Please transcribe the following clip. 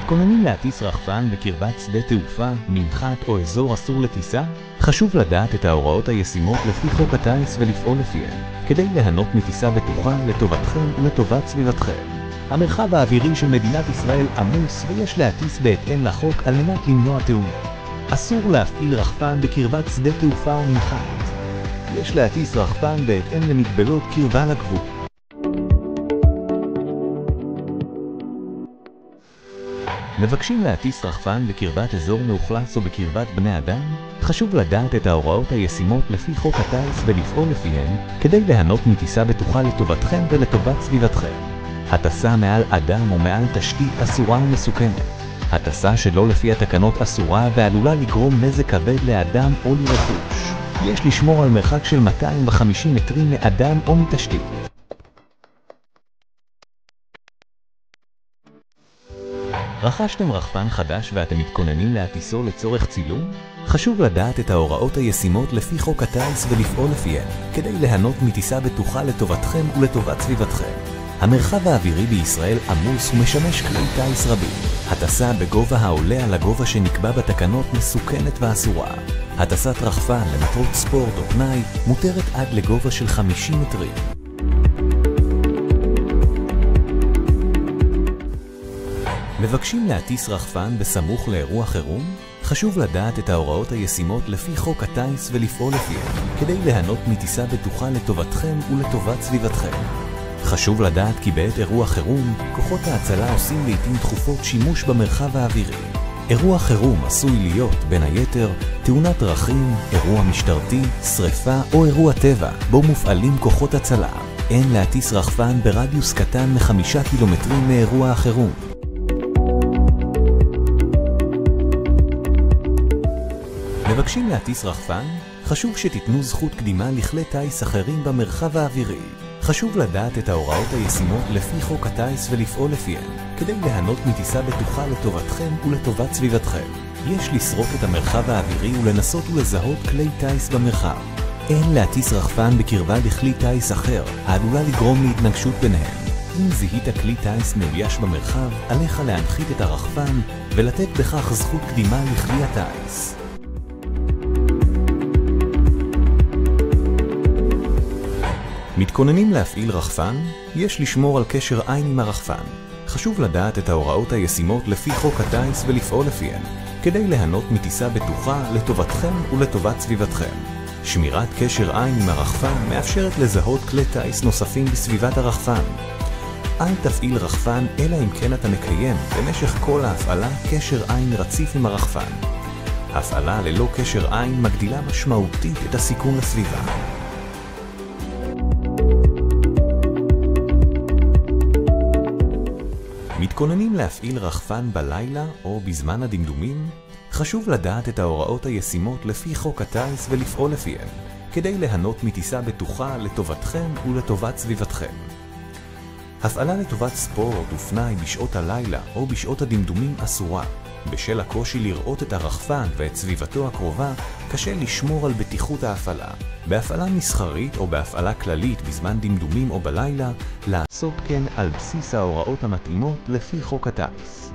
מתכוננים להטיס רחפן בקרבת שדה תעופה, מנחת או אזור אסור לטיסה? חשוב לדעת את ההוראות הישימות לפי חוק הטיס ולפעול לפיהן, כדי ליהנות מטיסה בטוחה לטובתכם ולטובת סביבתכם. המרחב האווירי של מדינת ישראל עמוס ויש להטיס בהתאם לחוק על מנת למנוע תאונות. אסור להפעיל רחפן בקרבת שדה תעופה או מנחת. יש להטיס רחפן בהתאם למגבלות קרבה לגבול. מבקשים להטיס רחפן בקרבת אזור מאוכלס או בקרבת בני אדם? חשוב לדעת את ההוראות הישימות לפי חוק הטיס ולפעול לפיהן, כדי ליהנות מטיסה בטוחה לטובתכם ולטובת סביבתכם. הטסה מעל אדם או מעל תשתית אסורה ומסוכנת. הטסה שלא לפי התקנות אסורה ועלולה לגרום נזק כבד לאדם או לרכוש. יש לשמור על מרחק של 250 מטרים מאדם או מתשתית. רכשתם רחפן חדש ואתם מתכוננים להטיסו לצורך צילום? חשוב לדעת את ההוראות הישימות לפי חוק הטיס ולפעול לפיהן, כדי ליהנות מטיסה בטוחה לטובתכם ולטובת סביבתכם. המרחב האווירי בישראל עמוס ומשמש כלי טיס רבים. הטסה בגובה העולה על הגובה שנקבע בתקנות מסוכנת ואסורה. הטסת רחפן למטרות ספורט או פנאי מותרת עד לגובה של 50 מטרים. מבקשים להטיס רחפן בסמוך לאירוע חירום? חשוב לדעת את ההוראות הישימות לפי חוק הטיס ולפעול לפיהן, כדי ליהנות מטיסה בטוחה לטובתכם ולטובת סביבתכם. חשוב לדעת כי בעת אירוע חירום, כוחות ההצלה עושים לעתים תכופות שימוש במרחב האווירי. אירוע חירום עשוי להיות, בין היתר, תאונת דרכים, אירוע משטרתי, שריפה או אירוע טבע, בו מופעלים כוחות הצלה. אין להטיס רחפן ברדיוס קטן מ5 קילומטרים מאירוע החירום. מבקשים להטיס רחפן? חשוב שתיתנו זכות קדימה לכלי טיס אחרים במרחב האווירי. חשוב לדעת את ההוראות הישימות לפי חוק הטיס ולפעול לפיהן, כדי ליהנות מטיסה בטוחה לטובתכם ולטובת סביבתכם. יש לסרוק את המרחב האווירי ולנסות ולזהות כלי טיס במרחב. אין להטיס רחפן בקרבה לכלי טיס אחר, העלולה לגרום להתנגשות ביניהם. אם זיהית כלי טיס מאויש במרחב, עליך להנחית את הרחפן ולתת בכך זכות קדימה לכלי הטיס. מתכוננים להפעיל רחפן? יש לשמור על קשר עין עם הרחפן. חשוב לדעת את ההוראות הישימות לפי חוק הטיס ולפעול לפיהן, כדי ליהנות מטיסה בטוחה לטובתכם ולטובת סביבתכם. שמירת קשר עין עם הרחפן מאפשרת לזהות כלי טיס נוספים בסביבת הרחפן. אל תפעיל רחפן אלא אם כן אתה מקיים במשך כל ההפעלה קשר עין רציף עם הרחפן. הפעלה ללא קשר עין מגדילה משמעותית את הסיכון לסביבה. מתכוננים להפעיל רחפן בלילה או בזמן הדמדומים? חשוב לדעת את ההוראות הישימות לפי חוק הטיס ולפעול לפיהן, כדי ליהנות מטיסה בטוחה לטובתכם ולטובת סביבתכם. הפעלה לטובת ספורט ופנאי בשעות הלילה או בשעות הדמדומים אסורה. בשל הקושי לראות את הרחפן ואת סביבתו הקרובה, קשה לשמור על בטיחות ההפעלה. בהפעלה מסחרית או בהפעלה כללית בזמן דמדומים או בלילה, לעשות כן על בסיס ההוראות המתאימות לפי חוק הטיס.